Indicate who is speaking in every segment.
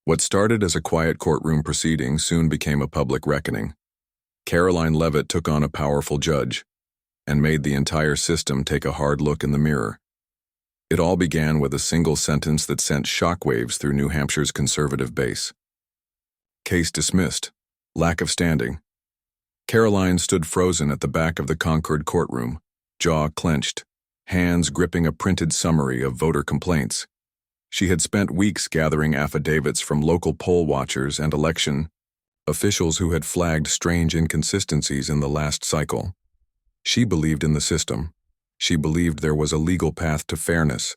Speaker 1: What started as a quiet courtroom proceeding soon became a public reckoning. Karoline Leavitt took on a powerful judge and made the entire system take a hard look in the mirror. It all began with a single sentence that sent shockwaves through New Hampshire's conservative base. Case dismissed. Lack of standing. Karoline stood frozen at the back of the Concord courtroom, jaw clenched, hands gripping a printed summary of voter complaints. She had spent weeks gathering affidavits from local poll watchers and election officials who had flagged strange inconsistencies in the last cycle. She believed in the system. She believed there was a legal path to fairness.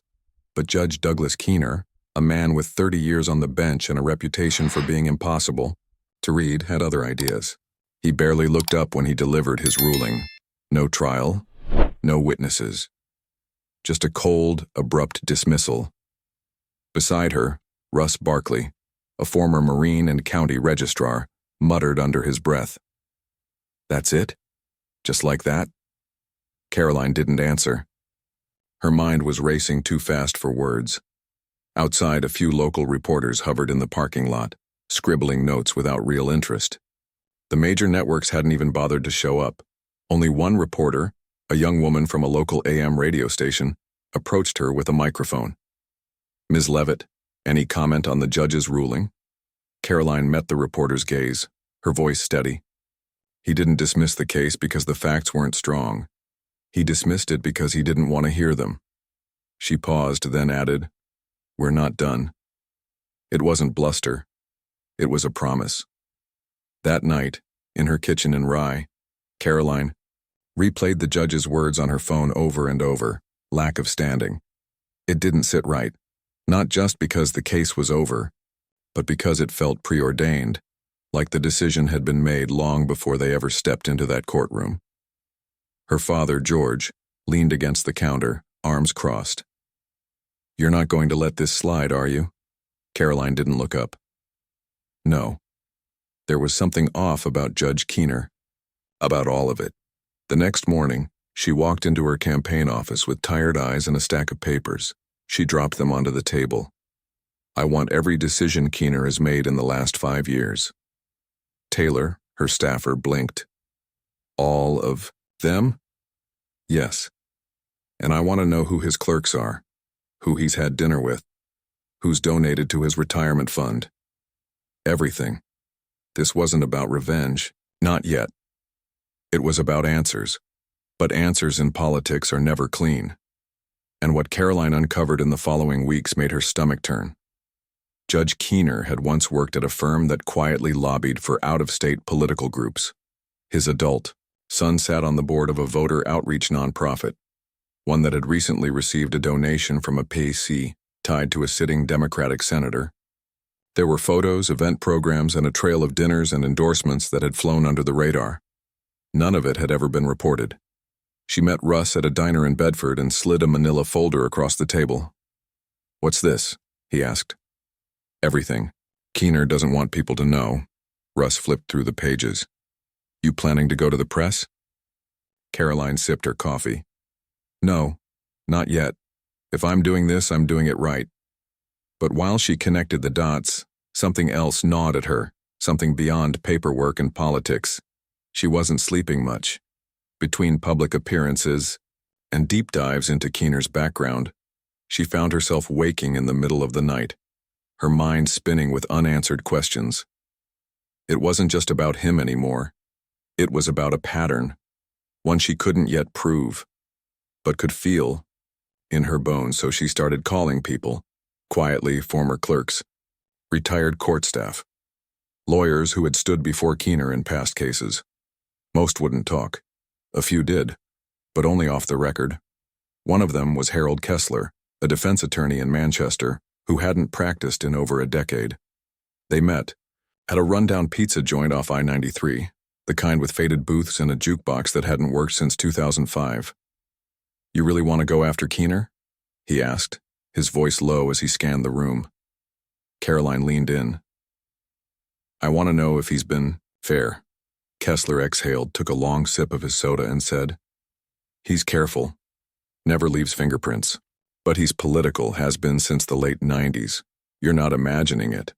Speaker 1: But Judge Douglas Keener, a man with 30 years on the bench and a reputation for being impossible to read, had other ideas. He barely looked up when he delivered his ruling. No trial, no witnesses. Just a cold, abrupt dismissal. Beside her, Russ Barkley, a former Marine and county registrar, muttered under his breath. "That's it? Just like that?" Karoline didn't answer. Her mind was racing too fast for words. Outside, a few local reporters hovered in the parking lot, scribbling notes without real interest. The major networks hadn't even bothered to show up. Only one reporter, a young woman from a local AM radio station, approached her with a microphone. "Ms. Leavitt, any comment on the judge's ruling?" Karoline met the reporter's gaze, her voice steady. He didn't dismiss the case because the facts weren't strong. He dismissed it because he didn't want to hear them. She paused, then added, "We're not done." It wasn't bluster. It was a promise. That night, in her kitchen in Rye, Karoline replayed the judge's words on her phone over and over. Lack of standing. It didn't sit right. Not just because the case was over, but because it felt preordained, like the decision had been made long before they ever stepped into that courtroom. Her father, George, leaned against the counter, arms crossed. "You're not going to let this slide, are you?" Karoline didn't look up. No. There was something off about Judge Keener, about all of it. The next morning, she walked into her campaign office with tired eyes and a stack of papers. She dropped them onto the table. "I want every decision Keener has made in the last 5 years." Taylor, her staffer, blinked. "All of them?" "Yes. And I want to know who his clerks are, who he's had dinner with, who's donated to his retirement fund. Everything. This wasn't about revenge. Not yet. It was about answers. But answers in politics are never clean. And what Karoline uncovered in the following weeks made her stomach turn. Judge Keener had once worked at a firm that quietly lobbied for out-of-state political groups. His adult son sat on the board of a voter outreach nonprofit, one that had recently received a donation from a payee tied to a sitting Democratic senator. There were photos, event programs, and a trail of dinners and endorsements that had flown under the radar. None of it had ever been reported. She met Russ at a diner in Bedford and slid a manila folder across the table. "What's this?" he asked. "Everything. Keener doesn't want people to know." Russ flipped through the pages. "You planning to go to the press?" Karoline sipped her coffee. "No, not yet. If I'm doing this, I'm doing it right." But while she connected the dots, something else gnawed at her, something beyond paperwork and politics. She wasn't sleeping much. Between public appearances and deep dives into Keener's background, she found herself waking in the middle of the night, her mind spinning with unanswered questions. It wasn't just about him anymore. It was about a pattern, one she couldn't yet prove, but could feel in her bones. So she started calling people, quietly former clerks, retired court staff, lawyers who had stood before Keener in past cases. Most wouldn't talk. A few did, but only off the record. One of them was Harold Kessler, a defense attorney in Manchester who hadn't practiced in over a decade. They met at a rundown pizza joint off I-93, the kind with faded booths and a jukebox that hadn't worked since 2005. "You really want to go after Keener?" he asked, his voice low as he scanned the room. Karoline leaned in. "I want to know if he's been fair." Kessler exhaled, took a long sip of his soda, and said, "He's careful. Never leaves fingerprints. But he's political, has been since the late 90s. You're not imagining it.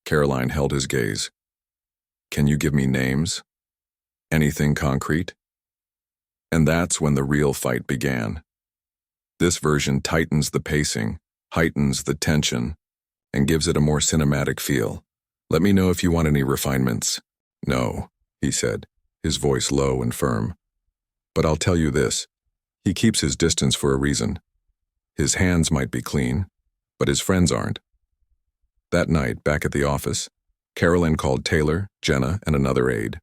Speaker 1: Karoline held his gaze. Can you give me names? Anything concrete? And that's when the real fight began. This version tightens the pacing, heightens the tension, and gives it a more cinematic feel. Let me know if you want any refinements. No, he said, his voice low and firm. But I'll tell you this, he keeps his distance for a reason. His hands might be clean, but his friends aren't. That night, back at the office, Karoline called Taylor, Jenna, and another aide.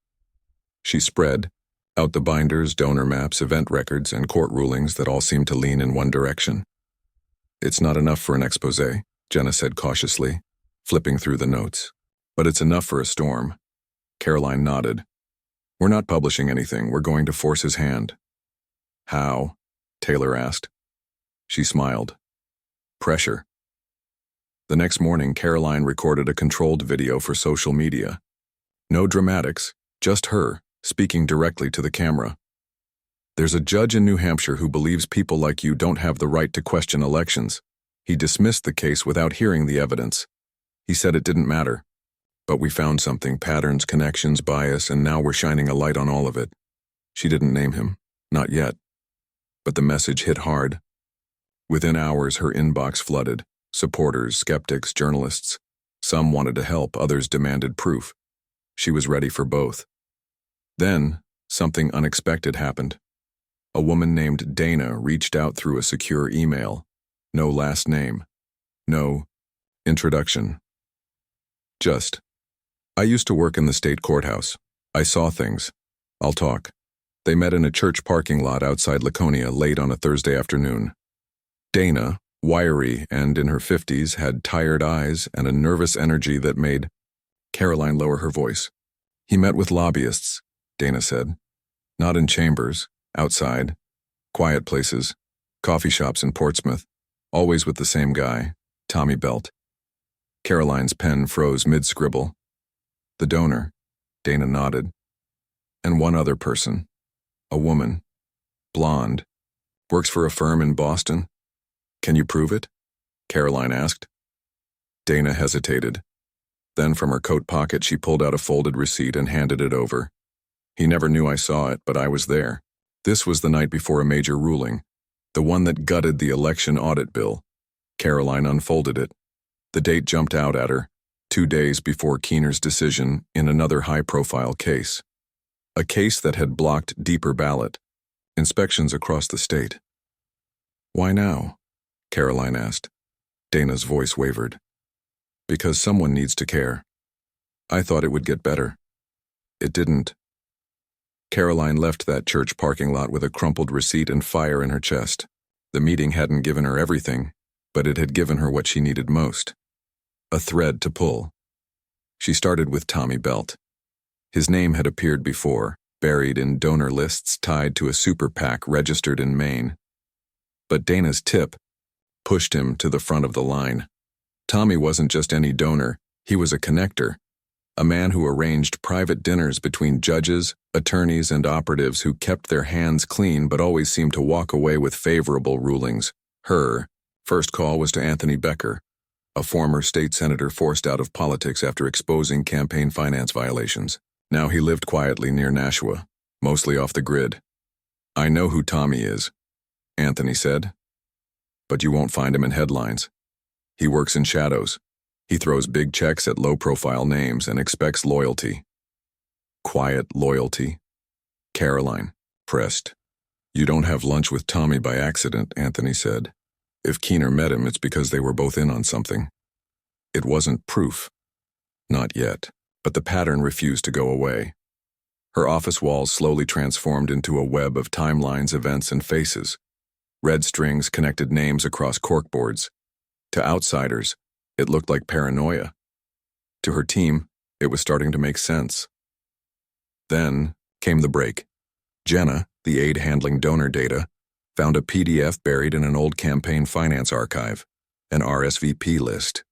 Speaker 1: She spread out the binders, donor maps, event records, and court rulings that all seemed to lean in one direction. It's not enough for an exposé, Jenna said cautiously, flipping through the notes. But it's enough for a storm. Karoline nodded. We're not publishing anything, we're going to force his hand. How? Taylor asked. She smiled. Pressure. The next morning, Karoline recorded a controlled video for social media. No dramatics, just her, speaking directly to the camera. There's a judge in New Hampshire who believes people like you don't have the right to question elections. He dismissed the case without hearing the evidence. He said it didn't matter. But we found something, patterns, connections, bias, and now we're shining a light on all of it. She didn't name him, not yet. But the message hit hard. Within hours, her inbox flooded. Supporters, skeptics, journalists. Some wanted to help, others demanded proof. She was ready for both. Then, something unexpected happened. A woman named Dana reached out through a secure email. No last name. No introduction. Just, I used to work in the state courthouse. I saw things. I'll talk. They met in a church parking lot outside Laconia late on a Thursday afternoon. Dana, wiry and in her 50s, had tired eyes and a nervous energy that made Karoline lower her voice. He met with lobbyists, Dana said. Not in chambers, outside, quiet places, coffee shops in Portsmouth, always with the same guy, Tommy Belt. Karoline's pen froze mid-scribble. The donor, Dana nodded. And one other person, a woman, blonde, works for a firm in Boston. Can you prove it? Karoline asked. Dana hesitated. Then from her coat pocket she pulled out a folded receipt and handed it over. He never knew I saw it, but I was there. This was the night before a major ruling, the one that gutted the election audit bill. Karoline unfolded it. The date jumped out at her, 2 days before Keener's decision in another high-profile case. A case that had blocked deeper ballot inspections across the state. Why now? Karoline asked. Dana's voice wavered. Because someone needs to care. I thought it would get better. It didn't. Karoline left that church parking lot with a crumpled receipt and fire in her chest. The meeting hadn't given her everything, but it had given her what she needed most. A thread to pull. She started with Tommy Belt. His name had appeared before, buried in donor lists tied to a super PAC registered in Maine. But Dana's tip pushed him to the front of the line. Tommy wasn't just any donor, he was a connector. A man who arranged private dinners between judges, attorneys, and operatives who kept their hands clean but always seemed to walk away with favorable rulings. Her first call was to Anthony Becker, a former state senator forced out of politics after exposing campaign finance violations. Now he lived quietly near Nashua, mostly off the grid. I know who Tommy is, Anthony said. But you won't find him in headlines. He works in shadows. He throws big checks at low-profile names and expects loyalty. Quiet loyalty. Karoline pressed. You don't have lunch with Tommy by accident, Anthony said. If Keener met him, it's because they were both in on something. It wasn't proof. Not yet, but the pattern refused to go away. Her office walls slowly transformed into a web of timelines, events, and faces. Red strings connected names across corkboards. To outsiders, it looked like paranoia. To her team, it was starting to make sense. Then came the break. Jenna, the aide handling donor data, found a PDF buried in an old campaign finance archive, an RSVP list.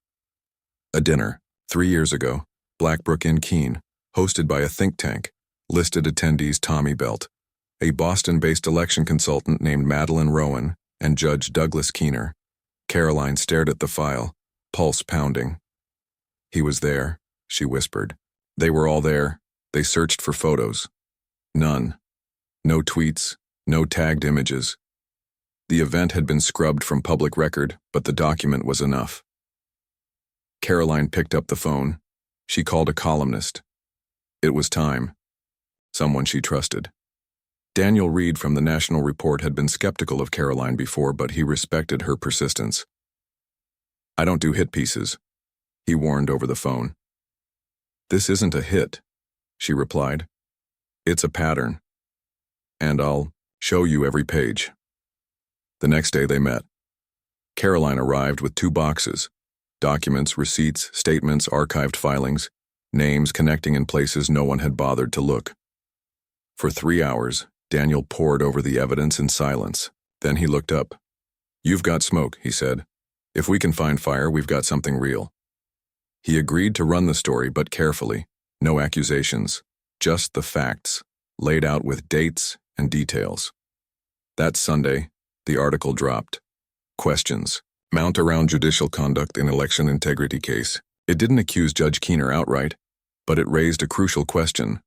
Speaker 1: A dinner, 3 years ago, Blackbrook in Keene, hosted by a think tank, listed attendees Tommy Belt, a Boston-based election consultant named Madeline Rowan, and Judge Douglas Keener. Karoline stared at the file, pulse pounding. He was there, she whispered. They were all there. They searched for photos. None. No tweets, no tagged images. The event had been scrubbed from public record, but the document was enough. Karoline picked up the phone. She called a columnist. It was time. Someone she trusted. Daniel Reed from the National Report had been skeptical of Karoline before, but he respected her persistence. I don't do hit pieces, he warned over the phone. This isn't a hit, she replied. It's a pattern. And I'll show you every page. The next day they met. Karoline arrived with 2 boxes, documents, receipts, statements, archived filings, names connecting in places no one had bothered to look. For 3 hours, Daniel pored over the evidence in silence. Then he looked up. You've got smoke, he said. If we can find fire, we've got something real. He agreed to run the story, but carefully. No accusations, just the facts, laid out with dates and details. That Sunday, the article dropped. Questions. Mount around judicial conduct in election integrity case. It didn't accuse Judge Keener outright, but it raised a crucial question.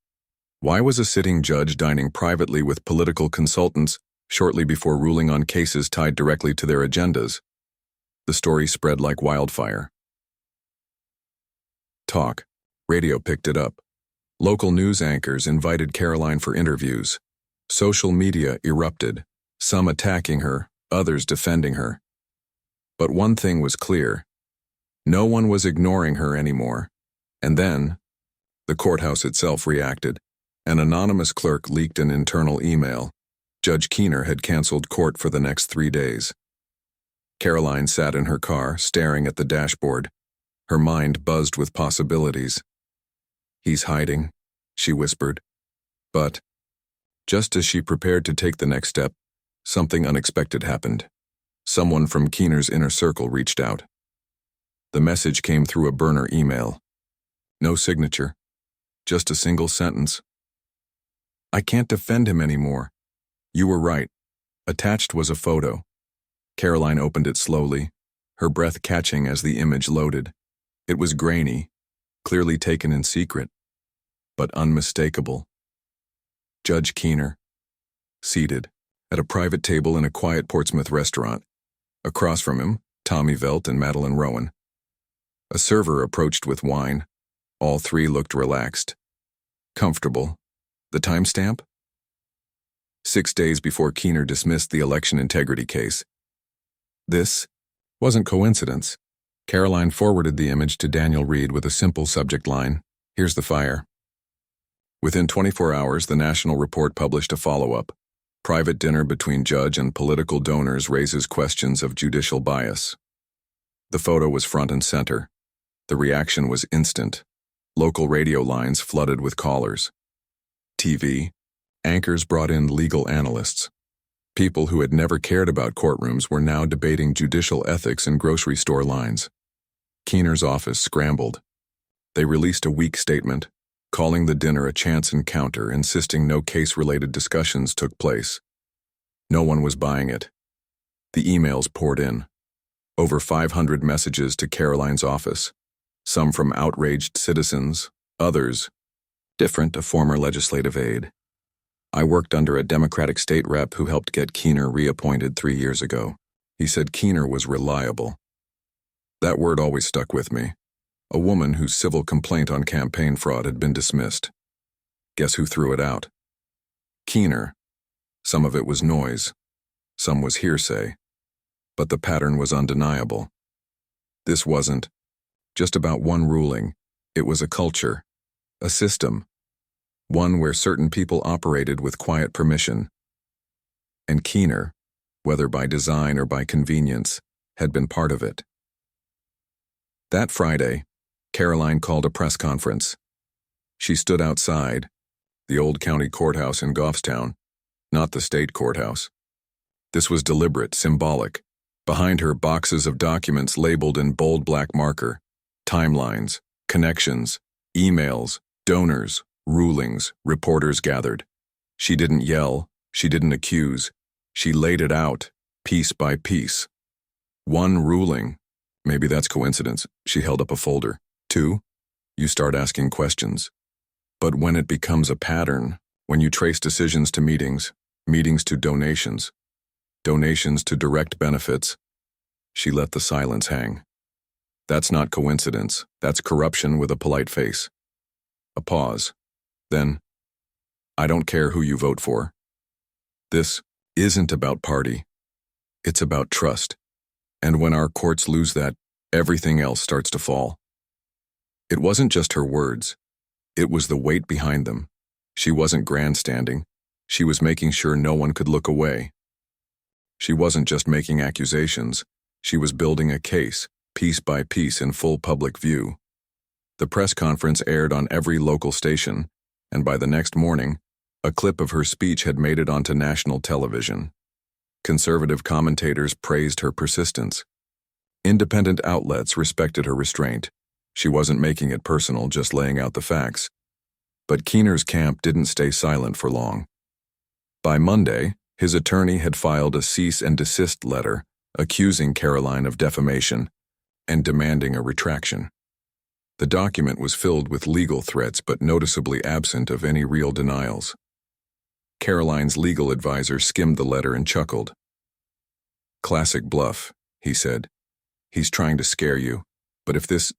Speaker 1: Why was a sitting judge dining privately with political consultants shortly before ruling on cases tied directly to their agendas? The story spread like wildfire. Talk. Radio picked it up. Local news anchors invited Karoline for interviews. Social media erupted, some attacking her, others defending her. But one thing was clear. No one was ignoring her anymore. And then, the courthouse itself reacted. An anonymous clerk leaked an internal email. Judge Keener had canceled court for the next 3 days. Karoline sat in her car, staring at the dashboard. Her mind buzzed with possibilities. He's hiding, she whispered. But, just as she prepared to take the next step, something unexpected happened. Someone from Keener's inner circle reached out. The message came through a burner email. No signature, just a single sentence. I can't defend him anymore. You were right. Attached was a photo. Karoline opened it slowly, her breath catching as the image loaded. It was grainy, clearly taken in secret, but unmistakable. Judge Keener, seated at a private table in a quiet Portsmouth restaurant. Across from him, Tommy Velt and Madeline Rowan. A server approached with wine. All 3 looked relaxed. Comfortable. The timestamp? 6 days before Keener dismissed the election integrity case. This wasn't coincidence. Karoline forwarded the image to Daniel Reed with a simple subject line, "Here's the fire." Within 24 hours, the National Report published a follow-up. Private dinner between judge and political donors raises questions of judicial bias. The photo was front and center. The reaction was instant. Local radio lines flooded with callers. TV, anchors brought in legal analysts. People who had never cared about courtrooms were now debating judicial ethics in grocery store lines. Keener's office scrambled. They released a weak statement, calling the dinner a chance encounter, insisting no case-related discussions took place. No one was buying it. The emails poured in. Over 500 messages to Karoline's office, some from outraged citizens, others, different, a former legislative aide. I worked under a Democratic state rep who helped get Keener reappointed 3 years ago. He said Keener was reliable. That word always stuck with me. A woman whose civil complaint on campaign fraud had been dismissed. Guess who threw it out? Keener. Some of it was noise. Some was hearsay. But the pattern was undeniable. This wasn't just about one ruling. It was a culture, a system, one where certain people operated with quiet permission. And Keener, whether by design or by convenience, had been part of it. That Friday, Karoline called a press conference. She stood outside, the old county courthouse in Goffstown, not the state courthouse. This was deliberate, symbolic. Behind her, boxes of documents labeled in bold black marker, timelines, connections, emails, donors, rulings, reporters gathered. She didn't yell, she didn't accuse. She laid it out, piece by piece. 1 ruling. Maybe that's coincidence. She held up a folder. 2. You start asking questions. But when it becomes a pattern, when you trace decisions to meetings, meetings to donations, donations to direct benefits, she let the silence hang. That's not coincidence. That's corruption with a polite face. A pause. Then, I don't care who you vote for. This isn't about party. It's about trust. And when our courts lose that, everything else starts to fall. It wasn't just her words. It was the weight behind them. She wasn't grandstanding. She was making sure no one could look away. She wasn't just making accusations. She was building a case, piece by piece in full public view. The press conference aired on every local station, and by the next morning, a clip of her speech had made it onto national television. Conservative commentators praised her persistence. Independent outlets respected her restraint. She wasn't making it personal, just laying out the facts. But Keener's camp didn't stay silent for long. By Monday, his attorney had filed a cease and desist letter accusing Karoline of defamation and demanding a retraction. The document was filled with legal threats but noticeably absent of any real denials. Karoline's legal advisor skimmed the letter and chuckled. "Classic bluff," he said. "He's trying to scare you, but if this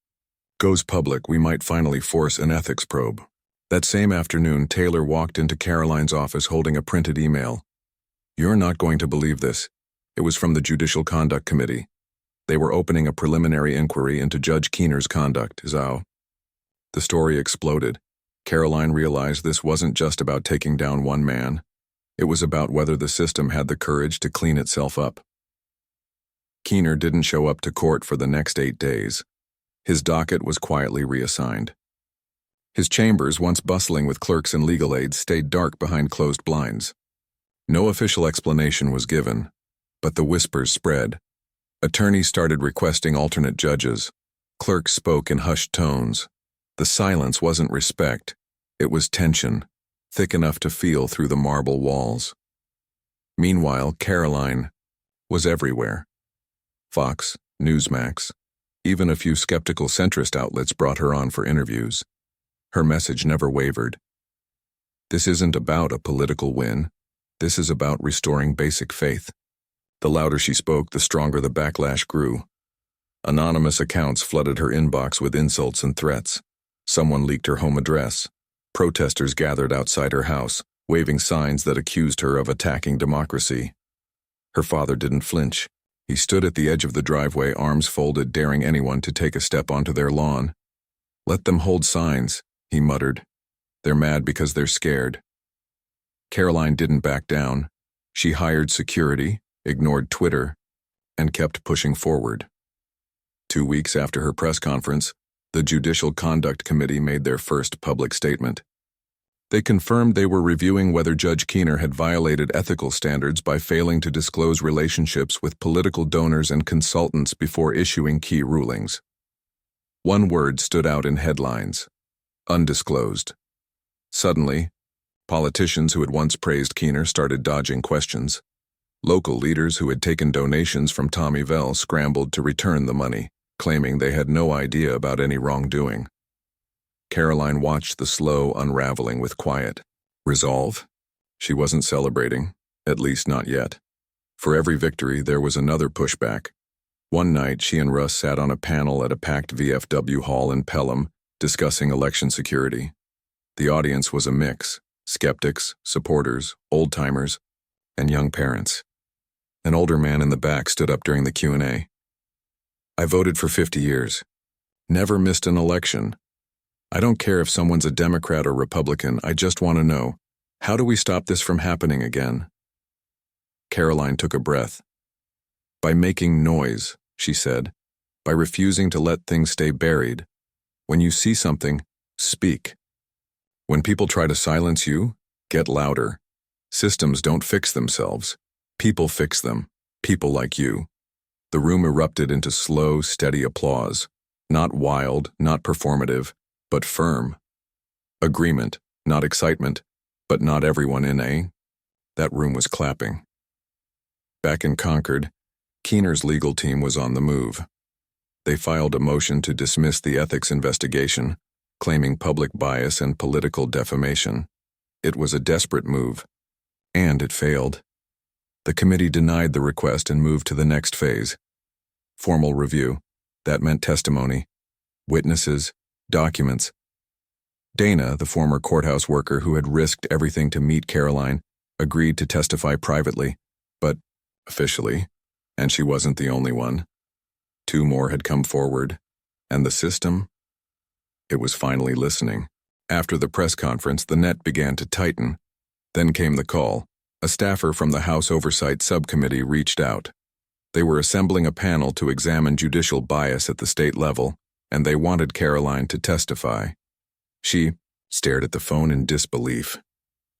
Speaker 1: goes public, we might finally force an ethics probe." That same afternoon, Taylor walked into Karoline's office holding a printed email. "You're not going to believe this. It was from the Judicial Conduct Committee. They were opening a preliminary inquiry into Judge Keener's conduct, Zhao." The story exploded. Karoline realized this wasn't just about taking down one man. It was about whether the system had the courage to clean itself up. Keener didn't show up to court for the next 8 days. His docket was quietly reassigned. His chambers, once bustling with clerks and legal aides, stayed dark behind closed blinds. No official explanation was given, but the whispers spread. Attorneys started requesting alternate judges. Clerks spoke in hushed tones. The silence wasn't respect. It was tension, thick enough to feel through the marble walls. Meanwhile, Karoline was everywhere. Fox, Newsmax, even a few skeptical centrist outlets brought her on for interviews. Her message never wavered. This isn't about a political win. This is about restoring basic faith. The louder she spoke, the stronger the backlash grew. Anonymous accounts flooded her inbox with insults and threats. Someone leaked her home address. Protesters gathered outside her house, waving signs that accused her of attacking democracy. Her father didn't flinch. He stood at the edge of the driveway, arms folded, daring anyone to take a step onto their lawn. "Let them hold signs," he muttered. "They're mad because they're scared." Karoline didn't back down. She hired security, ignored Twitter, and kept pushing forward. 2 weeks after her press conference, the Judicial Conduct Committee made their first public statement. They confirmed they were reviewing whether Judge Keener had violated ethical standards by failing to disclose relationships with political donors and consultants before issuing key rulings. One word stood out in headlines: undisclosed. Suddenly, politicians who had once praised Keener started dodging questions. Local leaders who had taken donations from Tommy Vell scrambled to return the money, claiming they had no idea about any wrongdoing. Karoline watched the slow unraveling with quiet resolve. She wasn't celebrating, at least not yet. For every victory, there was another pushback. One night, she and Russ sat on a panel at a packed VFW hall in Pelham, discussing election security. The audience was a mix: skeptics, supporters, old-timers, and young parents. An older man in the back stood up during the Q&A. "I voted for 50 years. Never missed an election. I don't care if someone's a Democrat or Republican, I just want to know, how do we stop this from happening again?" Karoline took a breath. "By making noise," she said. "By refusing to let things stay buried. When you see something, speak. When people try to silence you, get louder. Systems don't fix themselves. People fix them. People like you." The room erupted into slow, steady applause. Not wild, not performative, but firm. Agreement, not excitement, but not everyone in a. That room was clapping. Back in Concord, Keener's legal team was on the move. They filed a motion to dismiss the ethics investigation, claiming public bias and political defamation. It was a desperate move, and it failed. The committee denied the request and moved to the next phase. Formal review. That meant testimony, witnesses, documents. Dana, the former courthouse worker who had risked everything to meet Karoline, agreed to testify privately, but officially, and she wasn't the only one. 2 more had come forward, and the system? It was finally listening. After the press conference, the net began to tighten. Then came the call. A staffer from the House Oversight Subcommittee reached out. They were assembling a panel to examine judicial bias at the state level, and they wanted Karoline to testify. She stared at the phone in disbelief.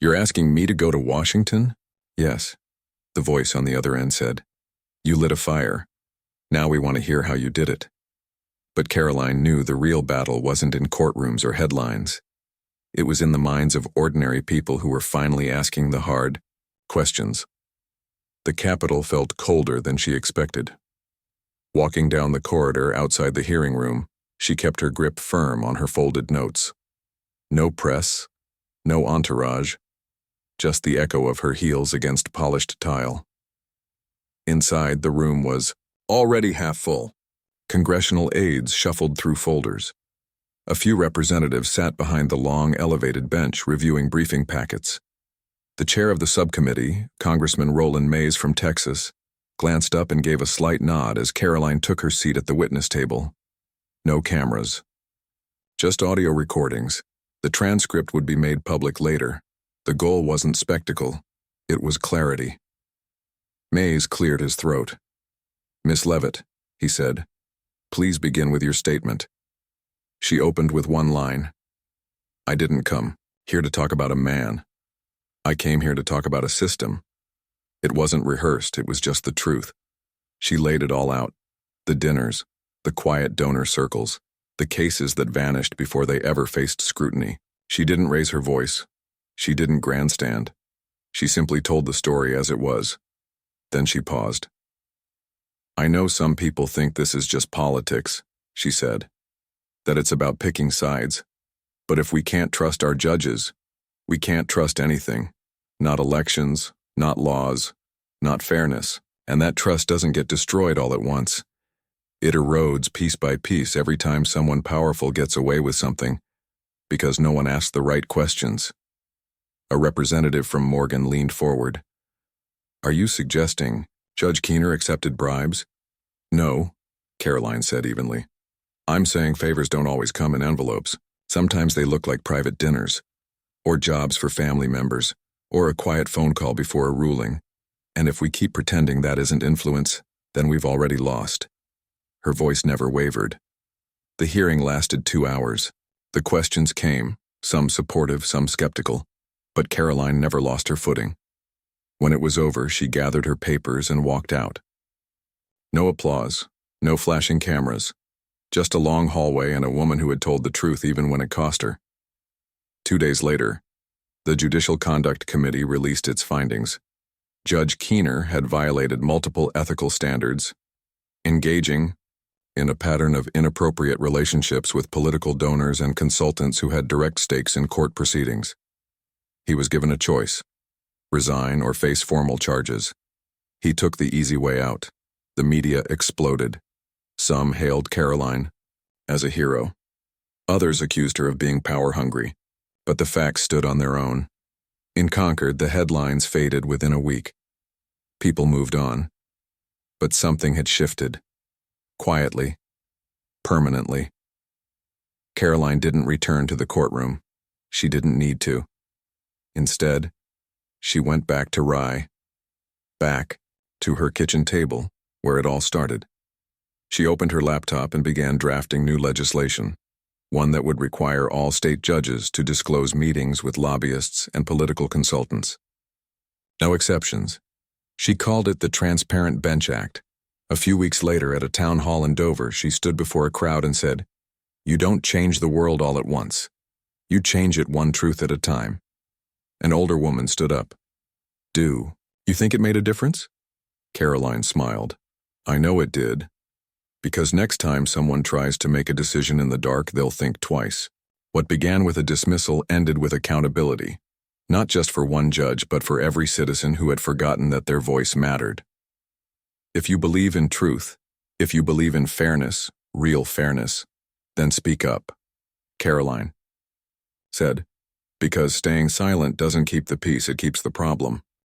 Speaker 1: "You're asking me to go to Washington?" "Yes," the voice on the other end said. "You lit a fire. Now we want to hear how you did it." But Karoline knew the real battle wasn't in courtrooms or headlines. It was in the minds of ordinary people who were finally asking the hard questions. The Capitol felt colder than she expected. Walking down the corridor outside the hearing room, she kept her grip firm on her folded notes. No press, no entourage, just the echo of her heels against polished tile. Inside, the room was already half full. Congressional aides shuffled through folders. A few representatives sat behind the long, elevated bench reviewing briefing packets. The chair of the subcommittee, Congressman Roland Mays from Texas, glanced up and gave a slight nod as Karoline took her seat at the witness table. No cameras. Just audio recordings. The transcript would be made public later. The goal wasn't spectacle. It was clarity. Mays cleared his throat. "Miss Leavitt," he said, "please begin with your statement." She opened with one line. "I didn't come here to talk about a man. I came here to talk about a system. It wasn't rehearsed, it was just the truth." She laid it all out. The dinners, the quiet donor circles, the cases that vanished before they ever faced scrutiny. She didn't raise her voice. She didn't grandstand. She simply told the story as it was. Then she paused. "I know some people think this is just politics," she said, "that it's about picking sides. But if we can't trust our judges, we can't trust anything. Not elections, not laws, not fairness. And that trust doesn't get destroyed all at once. It erodes piece by piece every time someone powerful gets away with something, because no one asked the right questions." A representative from Morgan leaned forward. "Are you suggesting Judge Keener accepted bribes?" "No," Karoline said evenly. "I'm saying favors don't always come in envelopes. Sometimes they look like private dinners, or jobs for family members, or a quiet phone call before a ruling. And if we keep pretending that isn't influence, then we've already lost." Her voice never wavered. The hearing lasted 2 hours. The questions came, some supportive, some skeptical, but Karoline never lost her footing. When it was over, she gathered her papers and walked out. No applause, no flashing cameras, just a long hallway and a woman who had told the truth even when it cost her. 2 days later, the Judicial Conduct Committee released its findings. Judge Keener had violated multiple ethical standards, engaging in a pattern of inappropriate relationships with political donors and consultants who had direct stakes in court proceedings. He was given a choice: resign or face formal charges. He took the easy way out. The media exploded. Some hailed Karoline as a hero. Others accused her of being power-hungry, but the facts stood on their own. In Concord, the headlines faded within a week. People moved on. But something had shifted. Quietly. Permanently. Karoline didn't return to the courtroom. She didn't need to. Instead, she went back to Rye. Back to her kitchen table, where it all started. She opened her laptop and began drafting new legislation, one that would require all state judges to disclose meetings with lobbyists and political consultants. No exceptions. She called it the Transparent Bench Act. A few weeks later, at a town hall in Dover, she stood before a crowd and said, "You don't change the world all at once. You change it one truth at a time." An older woman stood up. "Do you think it made a difference?" Karoline smiled. "I know it did. Because next time someone tries to make a decision in the dark, they'll think twice. What began with a dismissal ended with accountability, not just for one judge, but for every citizen who had forgotten that their voice mattered. If you believe in truth, if you believe in fairness, real fairness, then speak up, Karoline said, because staying silent doesn't keep the peace, it keeps the problem.